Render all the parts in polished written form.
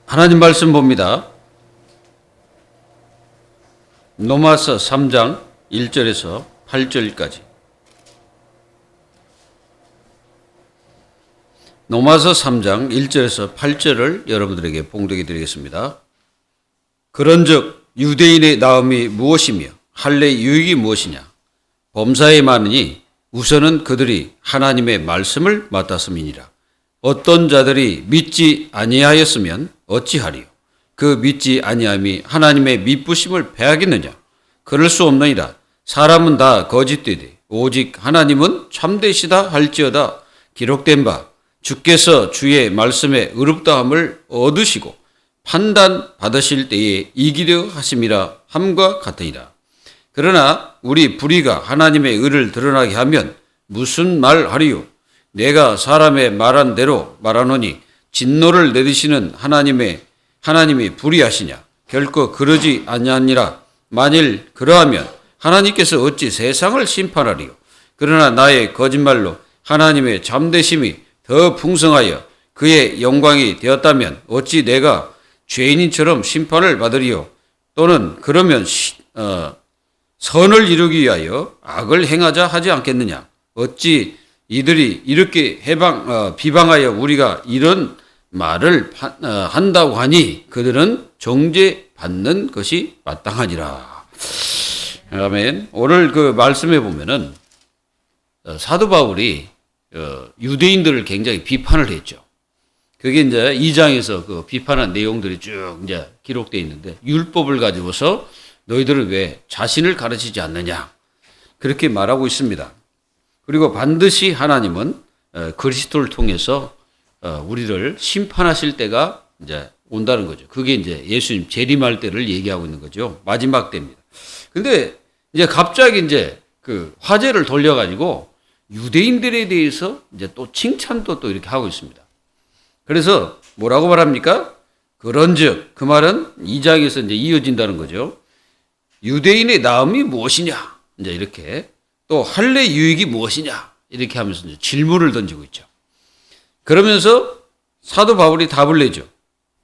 하나님 말씀 봅니다. 로마서 3장 1절에서 8절까지. 로마서 3장 1절에서 8절을 여러분들에게 봉독해 드리겠습니다. 그런즉 유대인의 나음이 무엇이며 할례의 유익이 무엇이냐? 범사에 많으니 우선은 그들이 하나님의 말씀을 맡았음이니라. 어떤 자들이 믿지 아니하였으면 어찌하리요? 그 믿지 아니함이 하나님의 믿부심을 패하겠느냐? 그럴 수 없느니라. 사람은 다 거짓되되 오직 하나님은 참되시다 할지어다. 기록된 바 주께서 주의 말씀에 의롭다함을 얻으시고 판단 받으실 때에 이기려 하심이라 함과 같으니라. 그러나 우리 불의가 하나님의 의를 드러나게 하면 무슨 말 하리요? 내가 사람의 말한 대로 말하노니 진노를 내리시는 하나님이 불의하시냐? 결코 그러지 아니하니라. 만일 그러하면 하나님께서 어찌 세상을 심판하리요? 그러나 나의 거짓말로 하나님의 잠대심이 더 풍성하여 그의 영광이 되었다면 어찌 내가 죄인인처럼 심판을 받으리요? 또는 그러면 선을 이루기 위하여 악을 행하자 하지 않겠느냐? 어찌 이들이 이렇게 비방하여 우리가 이런 말을 한다고 하니 그들은 정죄받는 것이 마땅하니라. 아멘. 오늘 그 말씀에 보면은 사도 바울이 유대인들을 굉장히 비판을 했죠. 그게 이제 2장에서 그 비판한 내용들이 쭉 이제 기록되어 있는데, 율법을 가지고서 너희들은 왜 자신을 가르치지 않느냐? 그렇게 말하고 있습니다. 그리고 반드시 하나님은 그리스도를 통해서 우리를 심판하실 때가 이제 온다는 거죠. 그게 이제 예수님 재림할 때를 얘기하고 있는 거죠. 마지막 때입니다. 근데 이제 갑자기 이제 그 화제를 돌려가지고 유대인들에 대해서 이제 또 칭찬도 또 이렇게 하고 있습니다. 그래서 뭐라고 말합니까? 그런즉, 그 말은 2장에서 이제 이어진다는 거죠. 유대인의 나음이 무엇이냐? 이제 이렇게. 또 할례 유익이 무엇이냐? 이렇게 하면서 이제 질문을 던지고 있죠. 그러면서 사도 바울이 답을 내죠.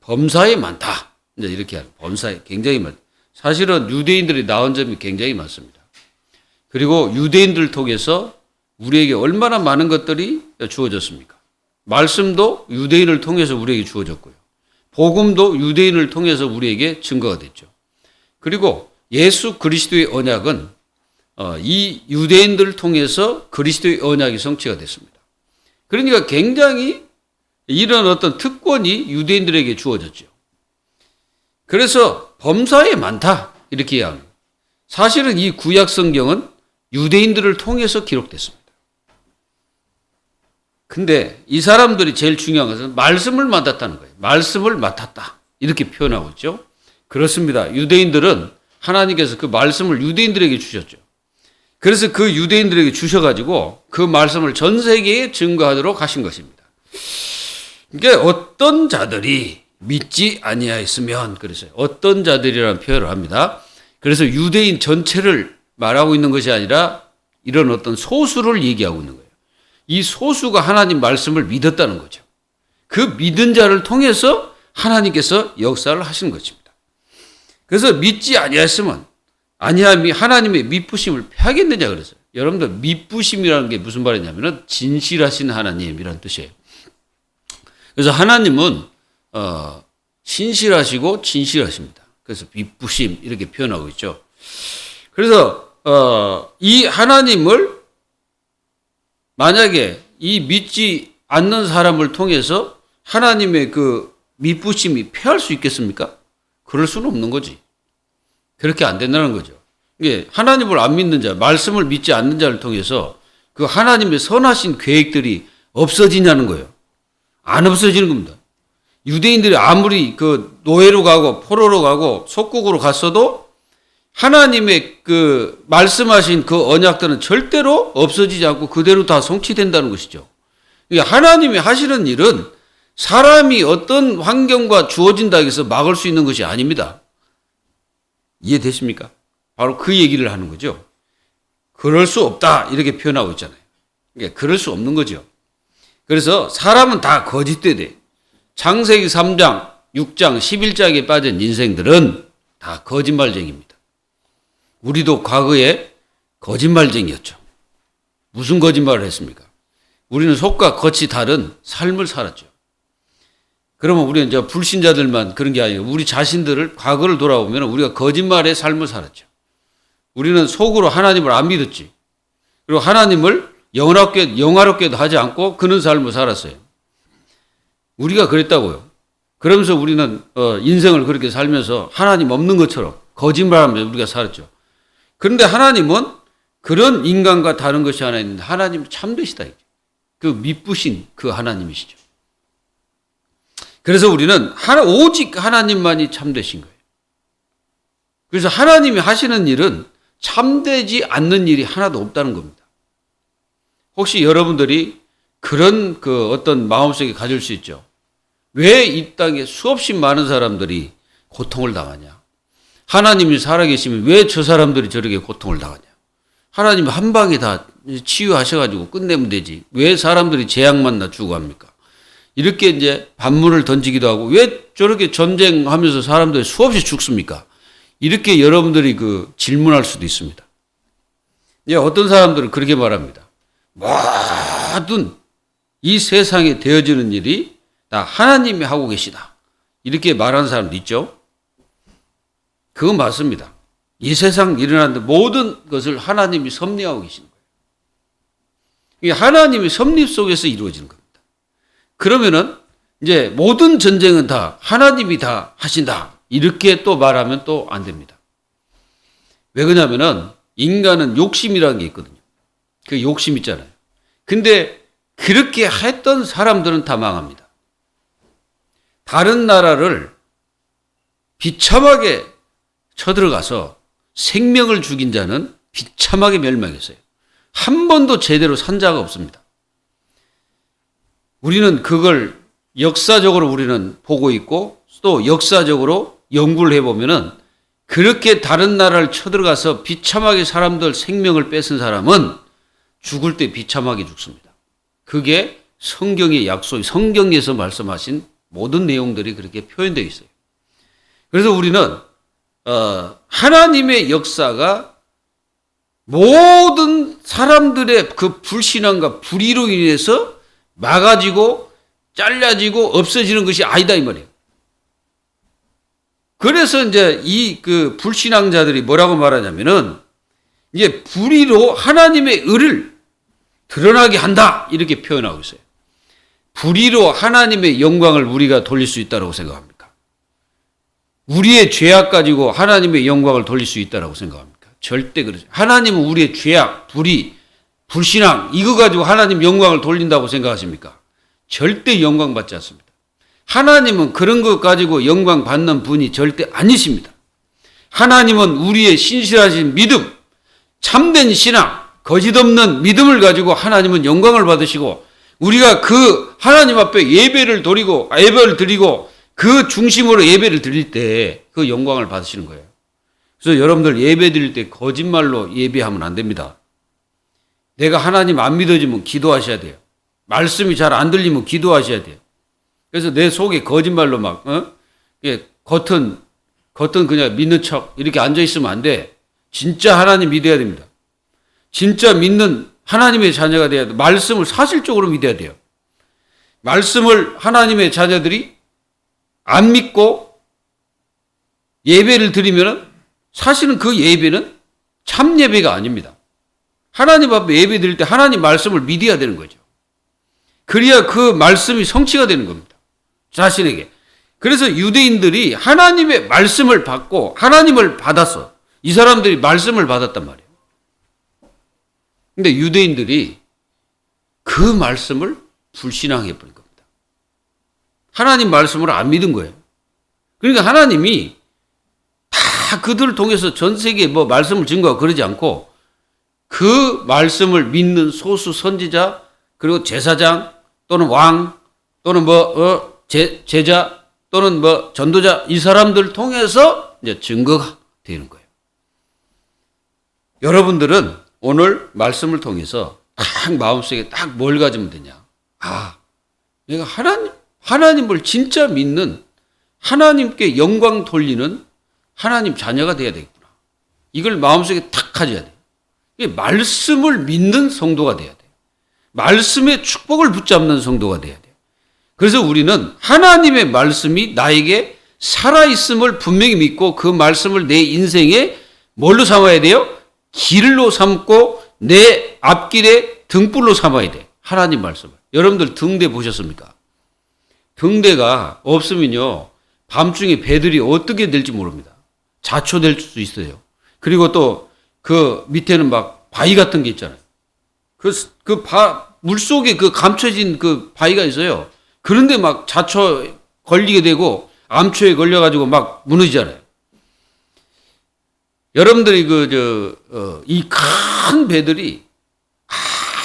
범사에 많다. 이제 이렇게 하는, 범사에 굉장히 많다. 사실은 유대인들이 나온 점이 굉장히 많습니다. 그리고 유대인들을 통해서 우리에게 얼마나 많은 것들이 주어졌습니까? 말씀도 유대인을 통해서 우리에게 주어졌고요. 복음도 유대인을 통해서 우리에게 증거가 됐죠. 그리고 예수 그리스도의 언약은 이 유대인들을 통해서 그리스도의 언약이 성취가 됐습니다. 그러니까 굉장히 이런 어떤 특권이 유대인들에게 주어졌죠. 그래서 범사에 많다 이렇게 이야기합니다. 사실은 이 구약 성경은 유대인들을 통해서 기록됐습니다. 근데 이 사람들이 제일 중요한 것은 말씀을 맡았다는 거예요. 말씀을 맡았다 이렇게 표현하고 있죠. 그렇습니다. 유대인들은 하나님께서 그 말씀을 유대인들에게 주셨죠. 그래서 그 유대인들에게 주셔가지고 그 말씀을 전 세계에 증거하도록 하신 것입니다. 그러니까 어떤 자들이 믿지 아니하였으면, 그래서 어떤 자들이라는 표현을 합니다. 그래서 유대인 전체를 말하고 있는 것이 아니라 이런 어떤 소수를 얘기하고 있는 거예요. 이 소수가 하나님 말씀을 믿었다는 거죠. 그 믿은 자를 통해서 하나님께서 역사를 하신 것입니다. 그래서 믿지 아니하였으면 아니함이 하나님의 믿부심을 패하겠느냐 그랬어요. 여러분들 믿부심이라는 게 무슨 말이냐면은 진실하신 하나님이라는 뜻이에요. 그래서 하나님은 신실하시고 진실하십니다. 그래서 믿부심 이렇게 표현하고 있죠. 그래서 이 하나님을 만약에 이 믿지 않는 사람을 통해서 하나님의 그 믿부심이 패할 수 있겠습니까? 그럴 수는 없는 거지. 그렇게 안 된다는 거죠. 이게 하나님을 안 믿는 자, 말씀을 믿지 않는 자를 통해서 그 하나님의 선하신 계획들이 없어지냐는 거예요. 안 없어지는 겁니다. 유대인들이 아무리 그 노예로 가고 포로로 가고 속국으로 갔어도 하나님의 그 말씀하신 그 언약들은 절대로 없어지지 않고 그대로 다 성취된다는 것이죠. 하나님이 하시는 일은 사람이 어떤 환경과 주어진다고 해서 막을 수 있는 것이 아닙니다. 이해되십니까? 바로 그 얘기를 하는 거죠. 그럴 수 없다 이렇게 표현하고 있잖아요. 그럴 수 없는 거죠. 그래서 사람은 다 거짓되되 창세기 3장, 6장, 11장에 빠진 인생들은 다 거짓말쟁이입니다. 우리도 과거에 거짓말쟁이였죠. 무슨 거짓말을 했습니까? 우리는 속과 겉이 다른 삶을 살았죠. 그러면 우리는 이제 불신자들만 그런 게 아니고 우리 자신들을 과거를 돌아보면 우리가 거짓말의 삶을 살았죠. 우리는 속으로 하나님을 안 믿었지. 그리고 하나님을 영화롭게도 하지 않고 그런 삶을 살았어요. 우리가 그랬다고요. 그러면서 우리는 인생을 그렇게 살면서 하나님 없는 것처럼 거짓말하면서 우리가 살았죠. 그런데 하나님은 그런 인간과 다른 것이 하나 있는데 하나님은 참되시다. 그 미쁘신 그 하나님이시죠. 그래서 우리는 오직 하나님만이 참되신 거예요. 그래서 하나님이 하시는 일은 참되지 않는 일이 하나도 없다는 겁니다. 혹시 여러분들이 그런 어떤 마음속에 가질 수 있죠. 왜 이 땅에 수없이 많은 사람들이 고통을 당하냐? 하나님이 살아계시면 왜 저 사람들이 저렇게 고통을 당하냐? 하나님이 한 방에 다 치유하셔가지고 끝내면 되지. 왜 사람들이 재앙 만나 죽어 합니까? 이렇게 이제 반문을 던지기도 하고 왜 저렇게 전쟁하면서 사람들이 수없이 죽습니까? 이렇게 여러분들이 질문할 수도 있습니다. 이제 어떤 사람들은 그렇게 말합니다. 모든 이 세상에 되어지는 일이 다 하나님이 하고 계시다. 이렇게 말하는 사람도 있죠. 그건 맞습니다. 이 세상 일어나는 모든 것을 하나님이 섭리하고 계시는 거예요. 이게 하나님의 섭리 속에서 이루어지는 겁니다. 그러면은 이제 모든 전쟁은 다 하나님이 다 하신다. 이렇게 또 말하면 또 안 됩니다. 왜 그러냐면은 인간은 욕심이라는 게 있거든요. 그 욕심 있잖아요. 근데 그렇게 했던 사람들은 다 망합니다. 다른 나라를 비참하게 쳐들어가서 생명을 죽인 자는 비참하게 멸망했어요. 한 번도 제대로 산 자가 없습니다. 우리는 그걸 역사적으로 우리는 보고 있고 또 역사적으로 연구를 해보면은 그렇게 다른 나라를 쳐들어가서 비참하게 사람들 생명을 뺏은 사람은 죽을 때 비참하게 죽습니다. 그게 성경의 약속, 성경에서 말씀하신 모든 내용들이 그렇게 표현되어 있어요. 그래서 우리는 하나님의 역사가 모든 사람들의 그 불신앙과 불의로 인해서 막아지고 잘라지고 없어지는 것이 아니다 이 말이에요. 그래서 이제 이 불신앙자들이 뭐라고 말하냐면은 이제 불의로 하나님의 의를 드러나게 한다 이렇게 표현하고 있어요. 불의로 하나님의 영광을 우리가 돌릴 수 있다고 생각합니까? 우리의 죄악 가지고 하나님의 영광을 돌릴 수 있다고 생각합니까? 절대 그렇지. 하나님은 우리의 죄악, 불의, 불신앙 이거 가지고 하나님 영광을 돌린다고 생각하십니까? 절대 영광 받지 않습니다. 하나님은 그런 것 가지고 영광 받는 분이 절대 아니십니다. 하나님은 우리의 신실하신 믿음, 참된 신앙, 거짓 없는 믿음을 가지고 하나님은 영광을 받으시고 우리가 그 하나님 앞에 예배를 드리고 그 중심으로 예배를 드릴 때 그 영광을 받으시는 거예요. 그래서 여러분들 예배 드릴 때 거짓말로 예배하면 안 됩니다. 내가 하나님 안 믿어지면 기도하셔야 돼요. 말씀이 잘 안 들리면 기도하셔야 돼요. 그래서 내 속에 거짓말로 겉은 그냥 믿는 척 이렇게 앉아있으면 안 돼. 진짜 하나님 믿어야 됩니다. 진짜 믿는 하나님의 자녀가 돼야 돼. 말씀을 사실적으로 믿어야 돼요. 말씀을 하나님의 자녀들이 안 믿고 예배를 드리면 사실은 그 예배는 참 예배가 아닙니다. 하나님 앞에 예배 드릴 때 하나님 말씀을 믿어야 되는 거죠. 그래야 그 말씀이 성취가 되는 겁니다. 자신에게. 그래서 유대인들이 하나님의 말씀을 받고 하나님을 받았어. 이 사람들이 말씀을 받았단 말이에요. 근데 유대인들이 그 말씀을 불신앙해 버린 겁니다. 하나님 말씀을 안 믿은 거예요. 그러니까 하나님이 다 그들을 통해서 전 세계에 말씀을 증거하고 그러지 않고 그 말씀을 믿는 소수 선지자 그리고 제사장 또는 왕 또는 제자 또는 전도자 이 사람들을 통해서 이제 증거가 되는 거예요. 여러분들은 오늘 말씀을 통해서 딱 마음속에 딱 뭘 가지면 되냐? 내가 하나님을 진짜 믿는, 하나님께 영광 돌리는 하나님 자녀가 돼야 되겠구나. 이걸 마음속에 탁 가져야 돼. 말씀을 믿는 성도가 돼야 돼. 말씀의 축복을 붙잡는 성도가 돼야 돼. 그래서 우리는 하나님의 말씀이 나에게 살아있음을 분명히 믿고 그 말씀을 내 인생에 뭘로 삼아야 돼요? 길로 삼고 내 앞길에 등불로 삼아야 돼. 하나님 말씀을. 여러분들 등대 보셨습니까? 등대가 없으면요, 밤중에 배들이 어떻게 될지 모릅니다. 자초될 수 있어요. 그리고 또 그 밑에는 막 바위 같은 게 있잖아요. 물속에 그 감춰진 그 바위가 있어요. 그런데 막 자초 걸리게 되고 암초에 걸려가지고 막 무너지잖아요. 여러분들이 이 큰 배들이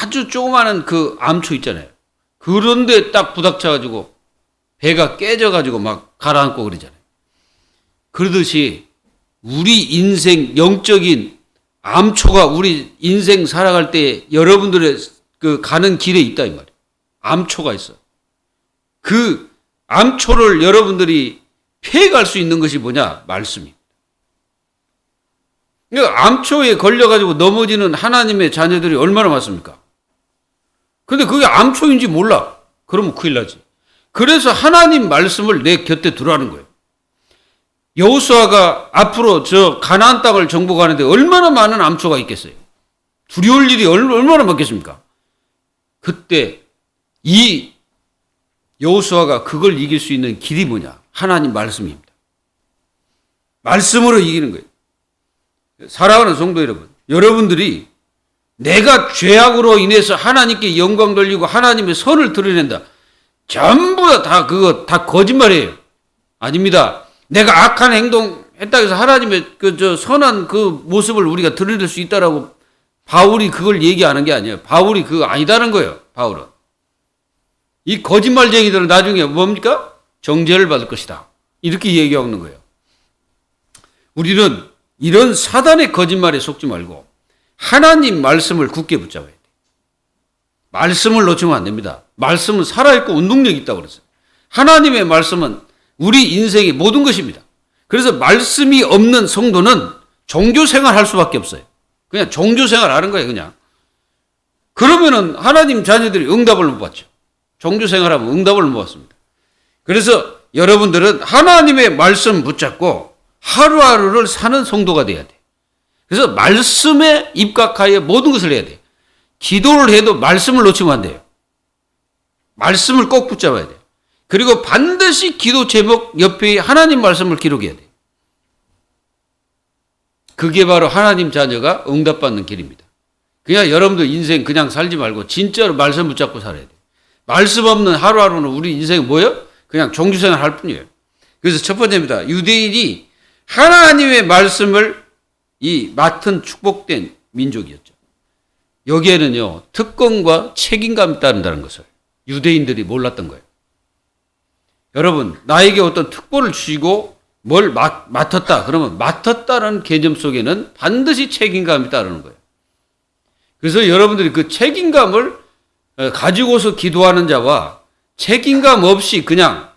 아주 조그마한 그 암초 있잖아요. 그런데 딱 부닥쳐가지고 배가 깨져가지고 막 가라앉고 그러잖아요. 그러듯이 우리 인생 영적인 암초가 우리 인생 살아갈 때 여러분들의 그 가는 길에 있다 이 말이에요. 암초가 있어. 그 암초를 여러분들이 피해갈 수 있는 것이 뭐냐? 말씀입니다. 그러니까 암초에 걸려가지고 넘어지는 하나님의 자녀들이 얼마나 많습니까? 근데 그게 암초인지 몰라. 그러면 큰일 나지. 그래서 하나님 말씀을 내 곁에 두라는 거예요. 여호수아가 앞으로 저 가나안 땅을 정복하는데 얼마나 많은 암초가 있겠어요? 두려울 일이 얼마나 많겠습니까? 그때 이 여호수아가 그걸 이길 수 있는 길이 뭐냐? 하나님 말씀입니다. 말씀으로 이기는 거예요. 사랑하는 성도 여러분, 여러분들이 내가 죄악으로 인해서 하나님께 영광 돌리고 하나님의 선을 드러낸다. 전부 다 그거 다 거짓말이에요. 아닙니다. 내가 악한 행동 했다 해서 하나님의 선한 그 모습을 우리가 드러낼 수 있다라고 바울이 그걸 얘기하는 게 아니에요. 바울이 그거 아니다는 거예요. 바울은. 이 거짓말쟁이들은 나중에 뭡니까? 정죄를 받을 것이다. 이렇게 얘기하는 거예요. 우리는 이런 사단의 거짓말에 속지 말고 하나님 말씀을 굳게 붙잡아야 돼. 말씀을 놓치면 안 됩니다. 말씀은 살아있고 운동력이 있다고 그랬어요. 하나님의 말씀은 우리 인생의 모든 것입니다. 그래서 말씀이 없는 성도는 종교생활 할 수밖에 없어요. 그냥 종교생활 하는 거예요, 그냥. 그러면은 하나님 자녀들이 응답을 못 받죠. 종교생활하면 응답을 못 받습니다. 그래서 여러분들은 하나님의 말씀 붙잡고 하루하루를 사는 성도가 돼야 돼. 그래서 말씀에 입각하여 모든 것을 해야 돼. 기도를 해도 말씀을 놓치면 안 돼요. 말씀을 꼭 붙잡아야 돼요. 그리고 반드시 기도 제목 옆에 하나님 말씀을 기록해야 돼요. 그게 바로 하나님 자녀가 응답받는 길입니다. 그냥 여러분들 인생 그냥 살지 말고 진짜로 말씀 붙잡고 살아야 돼요. 말씀 없는 하루하루는 우리 인생은 뭐예요? 그냥 종교생활 할 뿐이에요. 그래서 첫 번째입니다. 유대인이 하나님의 말씀을 맡은 축복된 민족이었죠. 여기에는요, 특권과 책임감이 따른다는 것을 유대인들이 몰랐던 거예요. 여러분, 나에게 어떤 특권을 주시고 뭘 맡았다. 그러면 맡았다는 개념 속에는 반드시 책임감이 따르는 거예요. 그래서 여러분들이 그 책임감을 가지고서 기도하는 자와 책임감 없이 그냥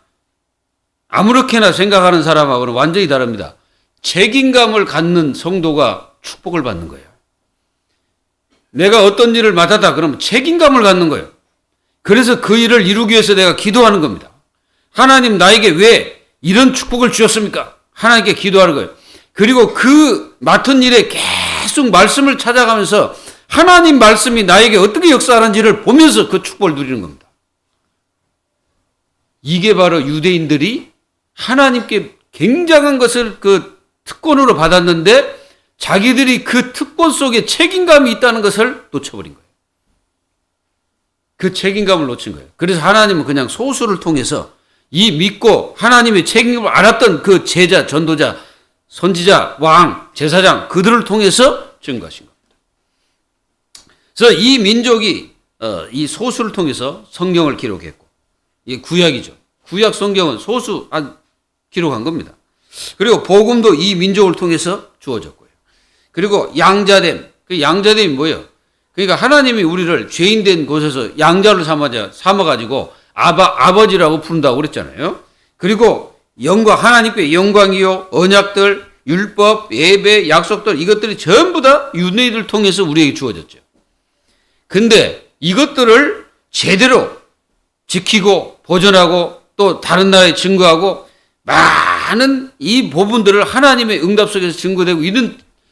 아무렇게나 생각하는 사람하고는 완전히 다릅니다. 책임감을 갖는 성도가 축복을 받는 거예요. 내가 어떤 일을 맡았다 그러면 책임감을 갖는 거예요. 그래서 그 일을 이루기 위해서 내가 기도하는 겁니다. 하나님 나에게 왜 이런 축복을 주셨습니까? 하나님께 기도하는 거예요. 그리고 그 맡은 일에 계속 말씀을 찾아가면서 하나님 말씀이 나에게 어떻게 역사하는지를 보면서 그 축복을 누리는 겁니다. 이게 바로 유대인들이 하나님께 굉장한 것을 그 특권으로 받았는데 자기들이 그 특권 속에 책임감이 있다는 것을 놓쳐버린 거예요. 그 책임감을 놓친 거예요. 그래서 하나님은 그냥 소수를 통해서 이 믿고 하나님의 책임을 알았던 그 제자, 전도자, 선지자, 왕, 제사장 그들을 통해서 증거하신 겁니다. 그래서 이 민족이 이 소수를 통해서 성경을 기록했고 이게 구약이죠. 구약 성경은 소수 기록한 겁니다. 그리고 복음도 이 민족을 통해서 주어졌고요. 그리고 양자됨, 그 양자됨이 뭐예요? 그러니까 하나님이 우리를 죄인된 곳에서 양자를 삼아가지고 아버지라고 부른다고 그랬잖아요. 그리고 영광, 하나님께 영광이요, 언약들, 율법, 예배, 약속들, 이것들이 전부 다 유대인을 통해서 우리에게 주어졌죠. 근데 이것들을 제대로 지키고 보존하고 또 다른 나라에 증거하고 많은 이 부분들을 하나님의 응답 속에서 증거되고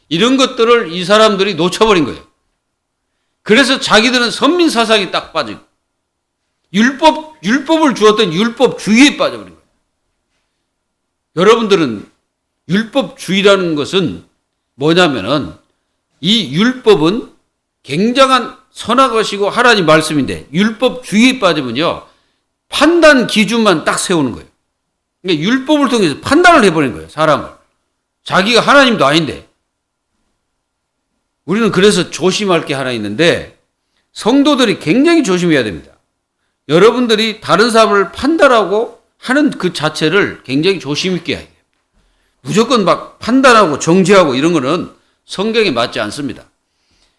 이런 것들을 이 사람들이 놓쳐버린 거예요. 그래서 자기들은 선민 사상이 딱 빠지고 율법을 주었던 율법주의에 빠져버린 거예요. 여러분들은 율법주의라는 것은 뭐냐면은 이 율법은 굉장한 선한 것이고 하나님 말씀인데 율법주의에 빠지면요 판단 기준만 딱 세우는 거예요. 그러니까 율법을 통해서 판단을 해버린 거예요. 사람을. 자기가 하나님도 아닌데. 우리는 그래서 조심할 게 하나 있는데 성도들이 굉장히 조심해야 됩니다. 여러분들이 다른 사람을 판단하고 하는 그 자체를 굉장히 조심 있게 해야 돼요. 무조건 막 판단하고 정죄하고 이런 거는 성경에 맞지 않습니다.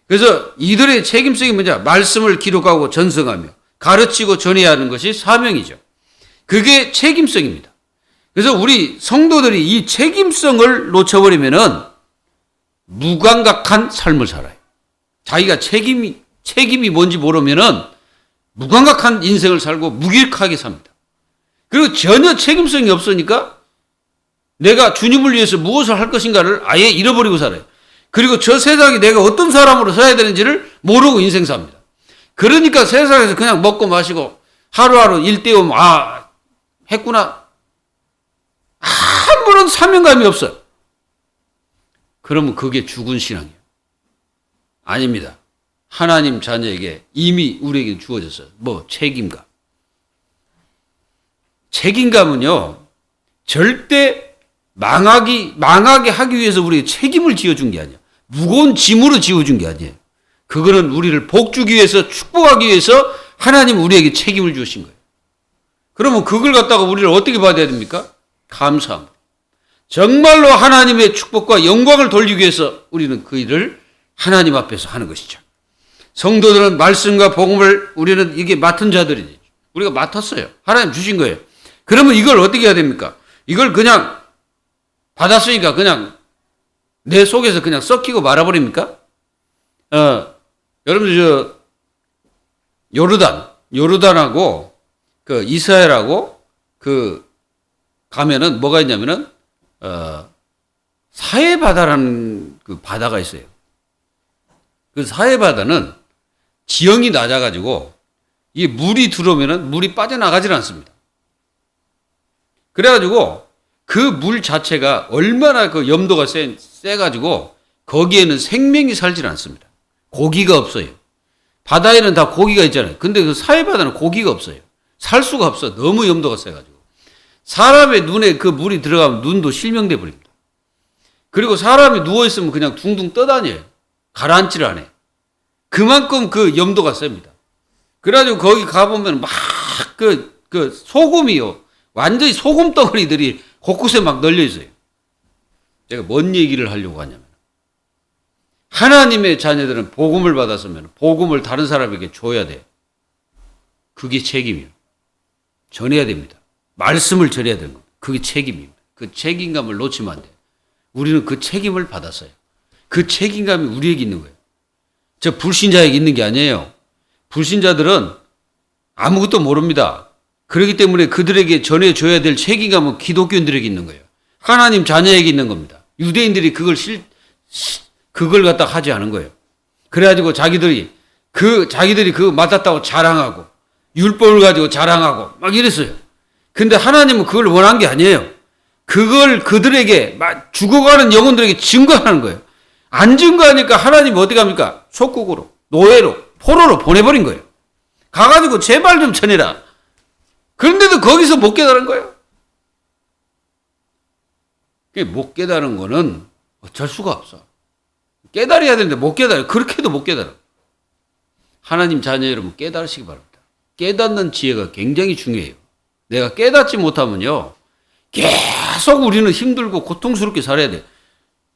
그래서 이들의 책임성이 뭐냐? 말씀을 기록하고 전승하며 가르치고 전해야 하는 것이 사명이죠. 그게 책임성입니다. 그래서 우리 성도들이 이 책임성을 놓쳐버리면은 무감각한 삶을 살아요. 자기가 책임이 뭔지 모르면은 무감각한 인생을 살고 무기력하게 삽니다. 그리고 전혀 책임성이 없으니까 내가 주님을 위해서 무엇을 할 것인가를 아예 잃어버리고 살아요. 그리고 저 세상에 내가 어떤 사람으로 서야 되는지를 모르고 인생 삽니다. 그러니까 세상에서 그냥 먹고 마시고 하루하루 일 때우면 했구나. 아무런 사명감이 없어요. 그러면 그게 죽은 신앙이에요. 아닙니다. 하나님 자녀에게 이미 우리에게 주어졌어요. 책임감. 책임감은요, 절대 망하게 하기 위해서 우리에게 책임을 지어준 게 아니야. 무거운 짐으로 지어준 게 아니에요. 그거는 우리를 복주기 위해서, 축복하기 위해서 하나님 우리에게 책임을 주신 거예요. 그러면 그걸 갖다가 우리를 어떻게 받아야 됩니까? 감사함. 정말로 하나님의 축복과 영광을 돌리기 위해서 우리는 그 일을 하나님 앞에서 하는 것이죠. 성도들은 말씀과 복음을 우리는 이게 맡은 자들이지. 우리가 맡았어요. 하나님 주신 거예요. 그러면 이걸 어떻게 해야 됩니까? 이걸 그냥 받았으니까 그냥 내 속에서 그냥 썩히고 말아버립니까? 여러분들 요르단하고 그 이스라엘하고 가면은 뭐가 있냐면은 사해바다라는 그 바다가 있어요. 그 사해바다는 지형이 낮아가지고 이 물이 들어오면은 물이 빠져나가질 않습니다. 그래가지고 그 물 자체가 얼마나 그 염도가 세가지고 거기에는 생명이 살질 않습니다. 고기가 없어요. 바다에는 다 고기가 있잖아요. 근데 그 사해바다는 고기가 없어요. 살 수가 없어. 너무 염도가 세가지고. 사람의 눈에 그 물이 들어가면 눈도 실명돼 버립니다. 그리고 사람이 누워있으면 그냥 둥둥 떠다녀요. 가라앉지를 않아요. 그만큼 그 염도가 셉니다. 그래가지고 거기 가보면 막 그 소금이요. 완전히 소금 덩어리들이 곳곳에 막 널려 있어요. 제가 뭔 얘기를 하려고 하냐면 하나님의 자녀들은 복음을 받았으면 복음을 다른 사람에게 줘야 돼요. 그게 책임이에요. 전해야 됩니다. 말씀을 전해야 되는 겁니다. 그게 책임입니다. 그 책임감을 놓치면 안 돼요. 우리는 그 책임을 받았어요. 그 책임감이 우리에게 있는 거예요. 저 불신자에게 있는 게 아니에요. 불신자들은 아무것도 모릅니다. 그렇기 때문에 그들에게 전해줘야 될 책임감은 기독교인들에게 있는 거예요. 하나님 자녀에게 있는 겁니다. 유대인들이 그걸 갖다 하지 않은 거예요. 그래가지고 자기들이 그거 맡았다고 자랑하고 율법을 가지고 자랑하고 막 이랬어요. 근데 하나님은 그걸 원한 게 아니에요. 그걸 그들에게 죽어가는 영혼들에게 증거하는 거예요. 안 증거하니까 하나님이 어떻게 합니까? 속국으로, 노예로, 포로로 보내버린 거예요. 가가지고 제발 좀 전해라. 그런데도 거기서 못 깨달은 거예요. 못 깨달은 거는 어쩔 수가 없어. 깨달아야 되는데 못 깨달아요. 그렇게도 못 깨달아. 하나님 자녀 여러분 깨달으시기 바랍니다. 깨닫는 지혜가 굉장히 중요해요. 내가 깨닫지 못하면요. 계속 우리는 힘들고 고통스럽게 살아야 돼.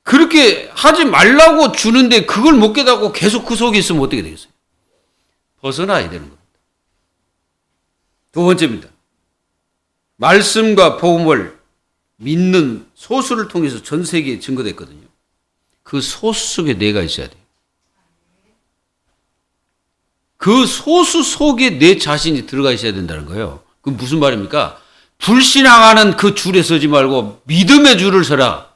그렇게 하지 말라고 주는데 그걸 못 깨닫고 계속 그 속에 있으면 어떻게 되겠어요? 벗어나야 되는 겁니다. 두 번째입니다. 말씀과 복음을 믿는 소수를 통해서 전 세계에 증거됐거든요. 그 소수 속에 내가 있어야 돼요. 그 소수 속에 내 자신이 들어가 있어야 된다는 거예요. 그 무슨 말입니까? 불신앙하는 그 줄에 서지 말고 믿음의 줄을 서라.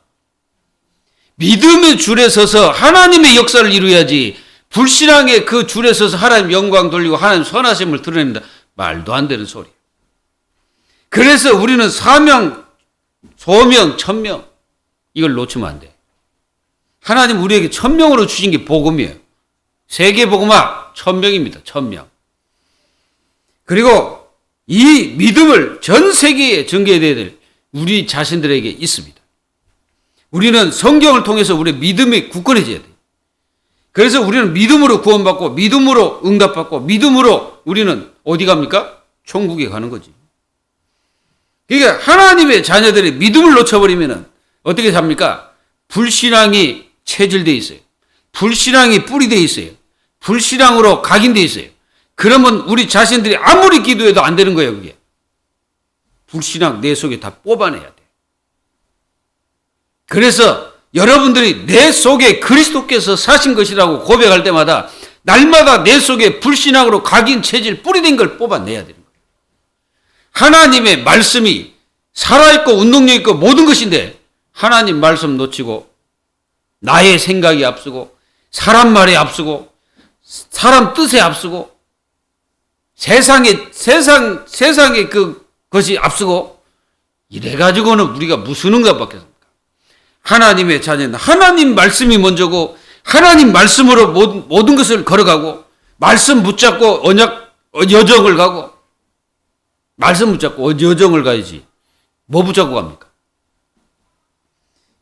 믿음의 줄에 서서 하나님의 역사를 이루어야지, 불신앙의 그 줄에 서서 하나님 영광 돌리고 하나님 선하심을 드러낸다. 말도 안 되는 소리. 그래서 우리는 사명, 소명, 천명, 이걸 놓치면 안 돼. 하나님 우리에게 천명으로 주신 게 복음이에요. 세계복음학 천명입니다. 천명. 그리고 이 믿음을 전 세계에 전개해야 될 우리 자신들에게 있습니다. 우리는 성경을 통해서 우리의 믿음이 굳건해져야 돼요. 그래서 우리는 믿음으로 구원받고 믿음으로 응답받고 믿음으로 우리는 어디 갑니까? 천국에 가는 거지. 그러니까 하나님의 자녀들이 믿음을 놓쳐버리면 어떻게 삽니까? 불신앙이 체질되어 있어요. 불신앙이 뿌리되어 있어요. 불신앙으로 각인되어 있어요. 그러면 우리 자신들이 아무리 기도해도 안 되는 거예요, 그게. 불신앙 내 속에 다 뽑아내야 돼. 그래서 여러분들이 내 속에 그리스도께서 사신 것이라고 고백할 때마다 날마다 내 속에 불신앙으로 각인 체질 뿌리된 걸 뽑아내야 되는 거예요. 하나님의 말씀이 살아있고 운동력 있고 모든 것인데 하나님 말씀 놓치고 나의 생각이 앞서고 사람 말에 앞서고 사람 뜻에 앞서고 세상의 그것이 앞서고 이래가지고는 우리가 무슨 응답 받겠습니까? 하나님의 자녀는 하나님 말씀이 먼저고 하나님 말씀으로 모든 것을 걸어가고 말씀 붙잡고 여정을 가고 말씀 붙잡고 여정을 가야지 뭐 붙잡고 갑니까?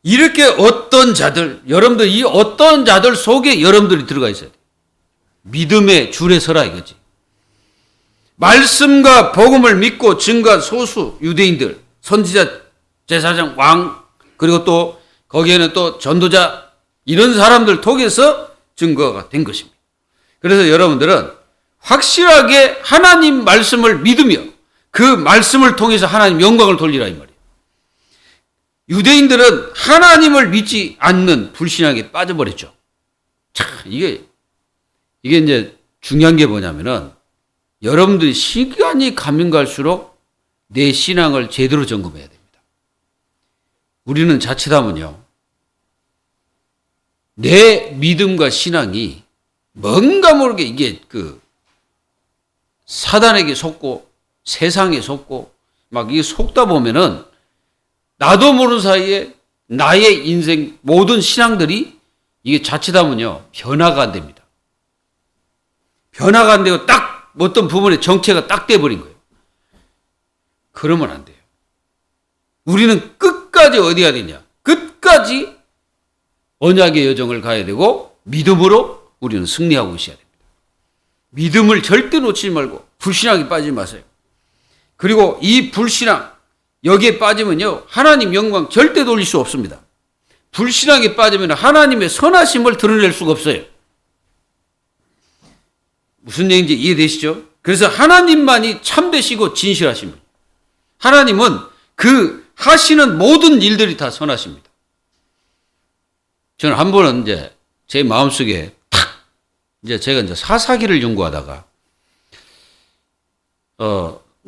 이렇게 어떤 자들, 여러분들 이 어떤 자들 속에 여러분들이 들어가 있어야 돼요. 믿음의 줄에 서라 이거지. 말씀과 복음을 믿고 증거한 소수 유대인들, 선지자, 제사장, 왕, 그리고 또 거기에는 또 전도자, 이런 사람들 통해서 증거가 된 것입니다. 그래서 여러분들은 확실하게 하나님 말씀을 믿으며 그 말씀을 통해서 하나님 영광을 돌리라 이 말이에요. 유대인들은 하나님을 믿지 않는 불신앙에 빠져버렸죠. 참, 이게 이제 중요한 게 뭐냐면은 여러분들이 시간이 가면 갈수록 내 신앙을 제대로 점검해야 됩니다. 우리는 자칫하면요, 내 믿음과 신앙이 뭔가 모르게 이게 사단에게 속고 세상에 속고 막 이게 속다 보면은 나도 모르는 사이에 나의 인생 모든 신앙들이 이게 자칫하면요 변화가 안 됩니다. 변화가 안 되고 딱 어떤 부분에 정체가 딱 돼버린 거예요. 그러면 안 돼요. 우리는 끝까지 어디 가야 되냐? 끝까지 언약의 여정을 가야 되고 믿음으로 우리는 승리하고 있어야 됩니다. 믿음을 절대 놓치지 말고 불신앙에 빠지지 마세요. 그리고 이 불신앙 여기에 빠지면요 하나님 영광 절대 돌릴 수 없습니다. 불신앙에 빠지면 하나님의 선하심을 드러낼 수가 없어요. 무슨 얘기인지 이해되시죠? 그래서 하나님만이 참되시고 진실하신 분. 하나님은 그 하시는 모든 일들이 다 선하십니다. 저는 한 번은 이제 제 마음속에 제가 이제 사사기를 연구하다가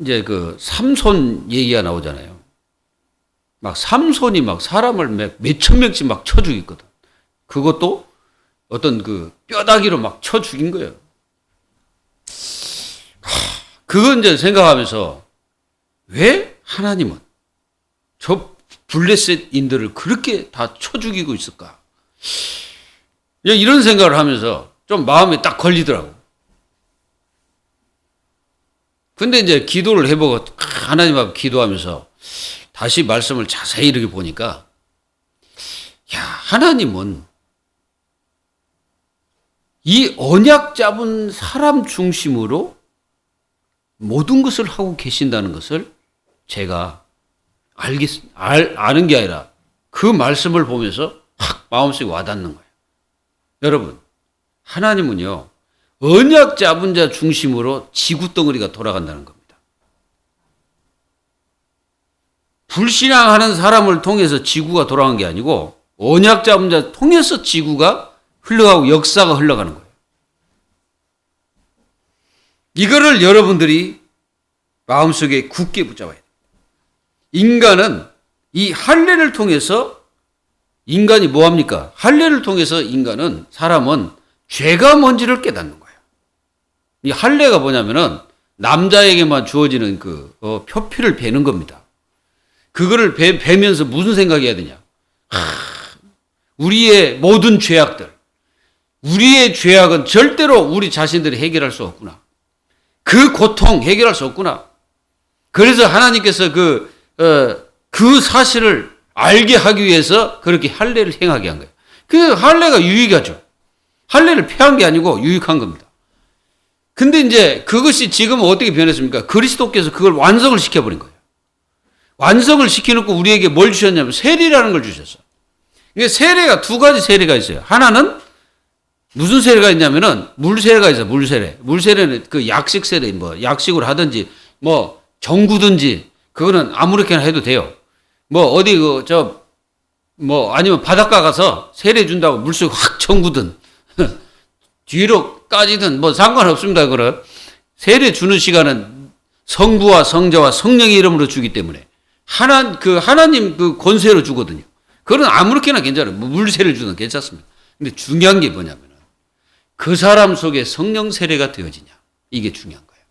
이제 그 삼손 얘기가 나오잖아요. 막 삼손이 막 사람을 몇천 명씩 막 쳐 죽였거든. 그것도 어떤 그 뼈다귀로 막 쳐 죽인 거예요. 그건 이제 생각하면서 왜 하나님은 저 블레셋인들을 그렇게 다 쳐 죽이고 있을까? 이런 생각을 하면서 좀 마음에 딱 걸리더라고. 근데 이제 기도를 해보고 하나님 앞에 기도하면서 다시 말씀을 자세히 이렇게 보니까 하나님은 이 언약 잡은 사람 중심으로 모든 것을 하고 계신다는 것을 제가 아는 게 아니라 그 말씀을 보면서 확 마음속에 와닿는 거예요. 여러분, 하나님은요, 언약 잡은 자 중심으로 지구 덩어리가 돌아간다는 겁니다. 불신앙하는 사람을 통해서 지구가 돌아간 게 아니고 언약 잡은 자 통해서 지구가 흘러가고 역사가 흘러가는 거예요. 이거를 여러분들이 마음속에 굳게 붙잡아야 돼요. 인간은 이 할례를 통해서 인간이 뭐합니까? 할례를 통해서 사람은 죄가 뭔지를 깨닫는 거예요. 이 할례가 뭐냐면은 남자에게만 주어지는 표피를 베는 겁니다. 그거를 베면서 무슨 생각해야 되냐? 우리의 모든 죄악들, 우리의 죄악은 절대로 우리 자신들이 해결할 수 없구나. 그 고통 해결할 수 없구나. 그래서 하나님께서 그 사실을 알게 하기 위해서 그렇게 할례를 행하게 한 거예요. 그래서 할례가 유익하죠. 할례를 폐한 게 아니고 유익한 겁니다. 근데 이제 그것이 지금 어떻게 변했습니까? 그리스도께서 그걸 완성을 시켜버린 거예요. 완성을 시켜놓고 우리에게 뭘 주셨냐면 세례라는 걸 주셨어요. 이게 세례가 두 가지 세례가 있어요. 하나는 무슨 세례가 있냐면은 물세례가 있어요. 물세례. 물세례는 그 약식 세례, 약식으로 하든지 정구든지 그거는 아무렇게나 해도 돼요. 어디 아니면 바닷가 가서 세례 준다고 물속에 확 정구든 뒤로 까지든 상관없습니다. 그거는 세례 주는 시간은 성부와 성자와 성령의 이름으로 주기 때문에 하나님 그 권세로 주거든요. 그건 아무렇게나 괜찮아요. 물세례를 주든 괜찮습니다. 근데 중요한 게 뭐냐면 그 사람 속에 성령 세례가 되어지냐. 이게 중요한 거예요.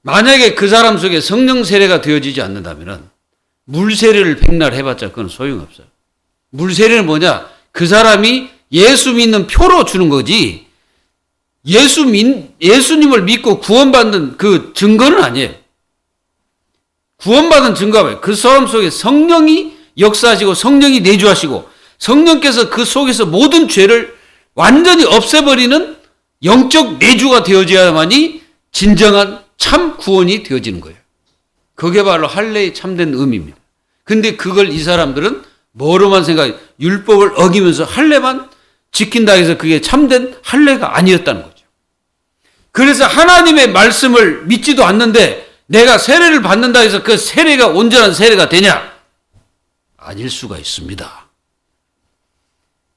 만약에 그 사람 속에 성령 세례가 되어지지 않는다면은 물세례를 백날 해봤자 그건 소용없어요. 물세례는 뭐냐? 그 사람이 예수 믿는 표로 주는 거지 예수님을 믿고 구원받는 그 증거는 아니에요. 구원받은 증거가 뭐예요? 그 사람 속에 성령이 역사하시고 성령이 내주하시고 성령께서 그 속에서 모든 죄를 완전히 없애버리는 영적 내주가 되어져야만이 진정한 참 구원이 되어지는 거예요. 그게 바로 할례의 참된 의미입니다. 근데 그걸 이 사람들은 뭐로만 생각해? 율법을 어기면서 할례만 지킨다 해서 그게 참된 할례가 아니었다는 거죠. 그래서 하나님의 말씀을 믿지도 않는데 내가 세례를 받는다 해서 그 세례가 온전한 세례가 되냐? 아닐 수가 있습니다.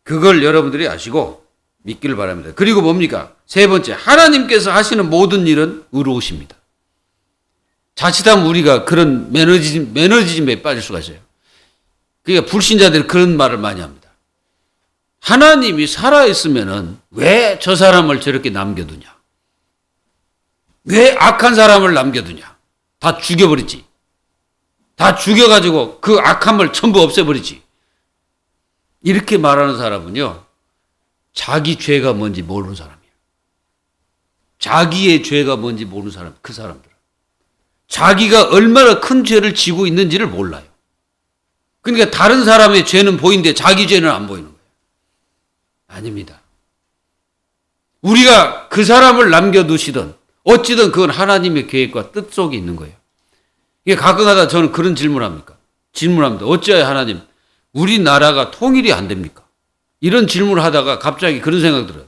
그걸 여러분들이 아시고 믿기를 바랍니다. 그리고 뭡니까? 세 번째, 하나님께서 하시는 모든 일은 의로우십니다. 자칫하면 우리가 그런 매너지즘에 빠질 수가 있어요. 그러니까 불신자들이 그런 말을 많이 합니다. 하나님이 살아있으면은 왜 저 사람을 저렇게 남겨두냐? 왜 악한 사람을 남겨두냐? 다 죽여버리지. 다 죽여가지고 그 악함을 전부 없애버리지. 이렇게 말하는 사람은요, 자기 죄가 뭔지 모르는 사람이에요. 자기의 죄가 뭔지 모르는 사람, 그 사람들은. 자기가 얼마나 큰 죄를 지고 있는지를 몰라요. 그러니까 다른 사람의 죄는 보이는데 자기 죄는 안 보이는 거예요. 아닙니다. 우리가 그 사람을 남겨두시든 어찌든 그건 하나님의 계획과 뜻 속에 있는 거예요. 이게 가끔가다 저는 그런 질문합니다. 어찌하여 하나님, 우리나라가 통일이 안 됩니까? 이런 질문을 하다가 갑자기 그런 생각 들어요.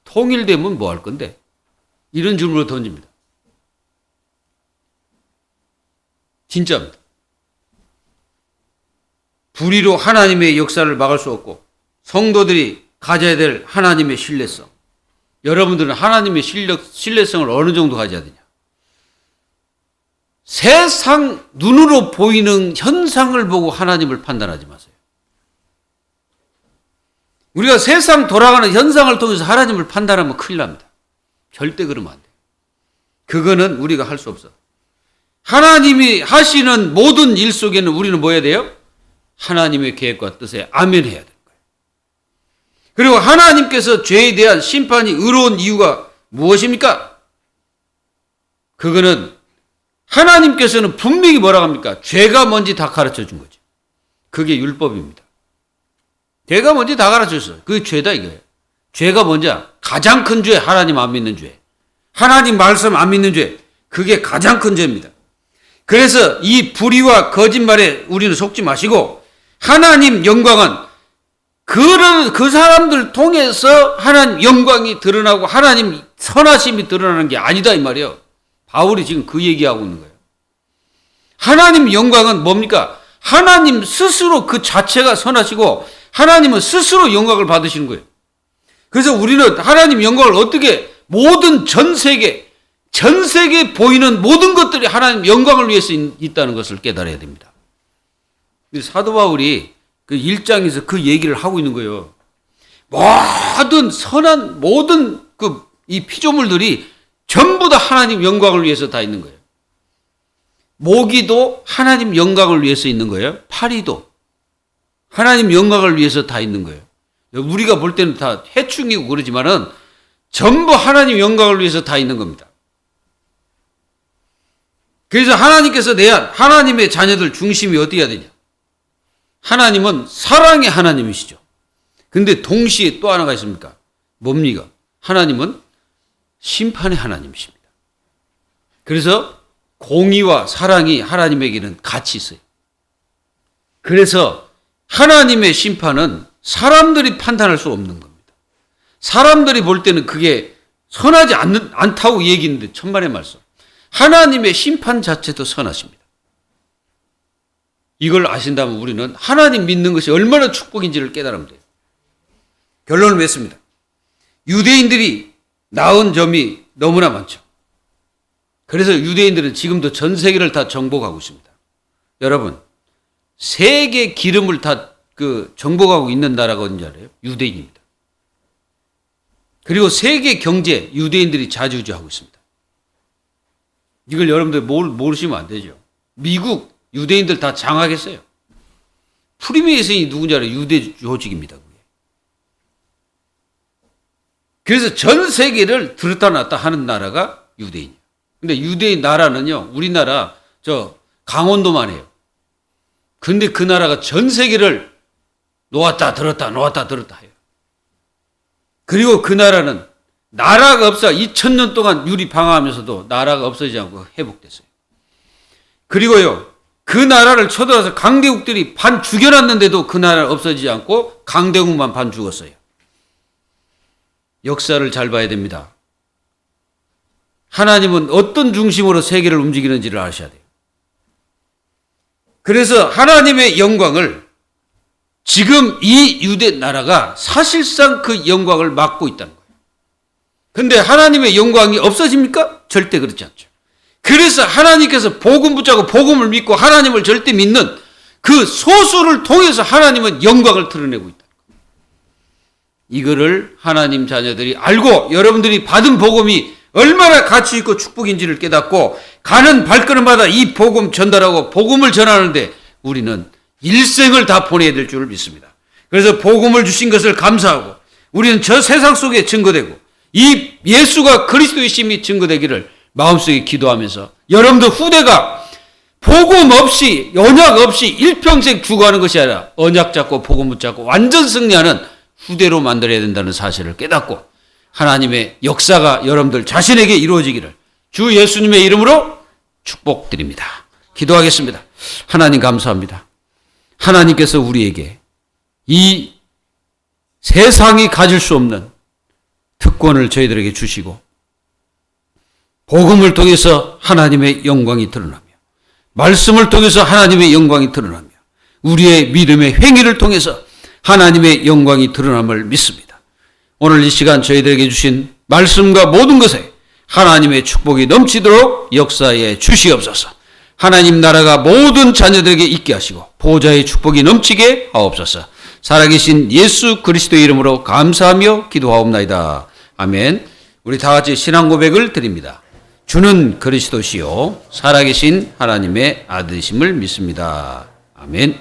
통일되면 뭐 할 건데? 이런 질문을 던집니다. 진짜입니다. 불의로 하나님의 역사를 막을 수 없고 성도들이 가져야 될 하나님의 신뢰성. 여러분들은 하나님의 신뢰성을 어느 정도 가져야 되냐? 세상 눈으로 보이는 현상을 보고 하나님을 판단하지 마세요. 우리가 세상 돌아가는 현상을 통해서 하나님을 판단하면 큰일 납니다. 절대 그러면 안 돼요. 그거는 우리가 할 수 없어. 하나님이 하시는 모든 일 속에는 우리는 뭐 해야 돼요? 하나님의 계획과 뜻에 아멘해야 되는 거예요. 그리고 하나님께서 죄에 대한 심판이 의로운 이유가 무엇입니까? 그거는 하나님께서는 분명히 뭐라고 합니까? 죄가 뭔지 다 가르쳐 준 거죠. 그게 율법입니다. 죄가 뭔지 다 가르쳐 줬어요. 그게 죄다 이거예요. 죄가 뭔지야? 가장 큰 죄, 하나님 안 믿는 죄. 하나님 말씀 안 믿는 죄. 그게 가장 큰 죄입니다. 그래서 이 불의와 거짓말에 우리는 속지 마시고 하나님 영광은 그 사람들 통해서 하나님 영광이 드러나고 하나님 선하심이 드러나는 게 아니다 이 말이에요. 바울이 지금 그 얘기하고 있는 거예요. 하나님 영광은 뭡니까? 하나님 스스로 그 자체가 선하시고 하나님은 스스로 영광을 받으시는 거예요. 그래서 우리는 하나님 영광을 어떻게 모든 전 세계에 보이는 모든 것들이 하나님 영광을 위해서 있다는 것을 깨달아야 됩니다. 사도 바울이 그 1장에서 그 얘기를 하고 있는 거예요. 모든 선한 모든 이 피조물들이 전부 다 하나님 영광을 위해서 다 있는 거예요. 모기도 하나님 영광을 위해서 있는 거예요. 파리도 하나님 영광을 위해서 다 있는 거예요. 우리가 볼 때는 다 해충이고 그러지만은 전부 하나님 영광을 위해서 다 있는 겁니다. 그래서 하나님께서 내한 하나님의 자녀들 중심이 어떻게 해야 되냐? 하나님은 사랑의 하나님이시죠. 근데 동시에 또 하나가 있습니까? 뭡니까? 하나님은 심판의 하나님이십니다. 그래서 공의와 사랑이 하나님에게는 같이 있어요. 그래서 하나님의 심판은 사람들이 판단할 수 없는 겁니다. 사람들이 볼 때는 그게 선하지 않다고 얘기했는데 천만의 말씀. 하나님의 심판 자체도 선하십니다. 이걸 아신다면 우리는 하나님 믿는 것이 얼마나 축복인지를 깨달으면 돼요. 결론을 맺습니다. 유대인들이 나은 점이 너무나 많죠. 그래서 유대인들은 지금도 전 세계를 다 정복하고 있습니다. 여러분, 세계 기름을 다 정복하고 있는 나라가 어딘지 알아요? 유대인입니다. 그리고 세계 경제 유대인들이 좌지우지하고 있습니다. 이걸 여러분들 모르시면 안 되죠. 미국 유대인들 다 장악했어요. 프리메이슨이 누군지 알아요? 유대 조직입니다. 그게. 그래서 전 세계를 들었다 놨다 하는 나라가 유대인이에요. 근데 유대인 나라는요, 우리나라 강원도만 해요. 근데 그 나라가 전 세계를 놓았다 들었다 해요. 그리고 그 나라는 나라가 없어 2000년 동안 유리 방황하면서도 나라가 없어지지 않고 회복됐어요. 그리고요, 그 나라를 쳐들어서 강대국들이 반 죽여놨는데도 그 나라가 없어지지 않고 강대국만 반 죽었어요. 역사를 잘 봐야 됩니다. 하나님은 어떤 중심으로 세계를 움직이는지를 아셔야 돼요. 그래서 하나님의 영광을 지금 이 유대 나라가 사실상 그 영광을 맡고 있다는 거예요. 근데 하나님의 영광이 없어집니까? 절대 그렇지 않죠. 그래서 하나님께서 복음 붙잡고 복음을 믿고 하나님을 절대 믿는 그 소수를 통해서 하나님은 영광을 드러내고 있다. 이거를 하나님 자녀들이 알고 여러분들이 받은 복음이 얼마나 가치 있고 축복인지를 깨닫고 가는 발걸음마다 이 복음 전달하고 복음을 전하는데 우리는 일생을 다 보내야 될 줄을 믿습니다. 그래서 복음을 주신 것을 감사하고 우리는 저 세상 속에 증거되고 이 예수가 그리스도의 심이 증거되기를 마음속에 기도하면서 여러분들 후대가 복음 없이 언약 없이 일평생 죽어가는 것이 아니라 언약 잡고 복음 붙잡고 완전 승리하는 후대로 만들어야 된다는 사실을 깨닫고 하나님의 역사가 여러분들 자신에게 이루어지기를 주 예수님의 이름으로 축복드립니다. 기도하겠습니다. 하나님 감사합니다. 하나님께서 우리에게 이 세상이 가질 수 없는 특권을 저희들에게 주시고 복음을 통해서 하나님의 영광이 드러나며 말씀을 통해서 하나님의 영광이 드러나며 우리의 믿음의 행위를 통해서 하나님의 영광이 드러남을 믿습니다. 오늘 이 시간 저희들에게 주신 말씀과 모든 것에 하나님의 축복이 넘치도록 역사에 주시옵소서. 하나님 나라가 모든 자녀들에게 있게 하시고 보좌의 축복이 넘치게 하옵소서. 살아계신 예수 그리스도의 이름으로 감사하며 기도하옵나이다. 아멘. 우리 다 같이 신앙 고백을 드립니다. 주는 그리스도시요 살아계신 하나님의 아들이심을 믿습니다. 아멘.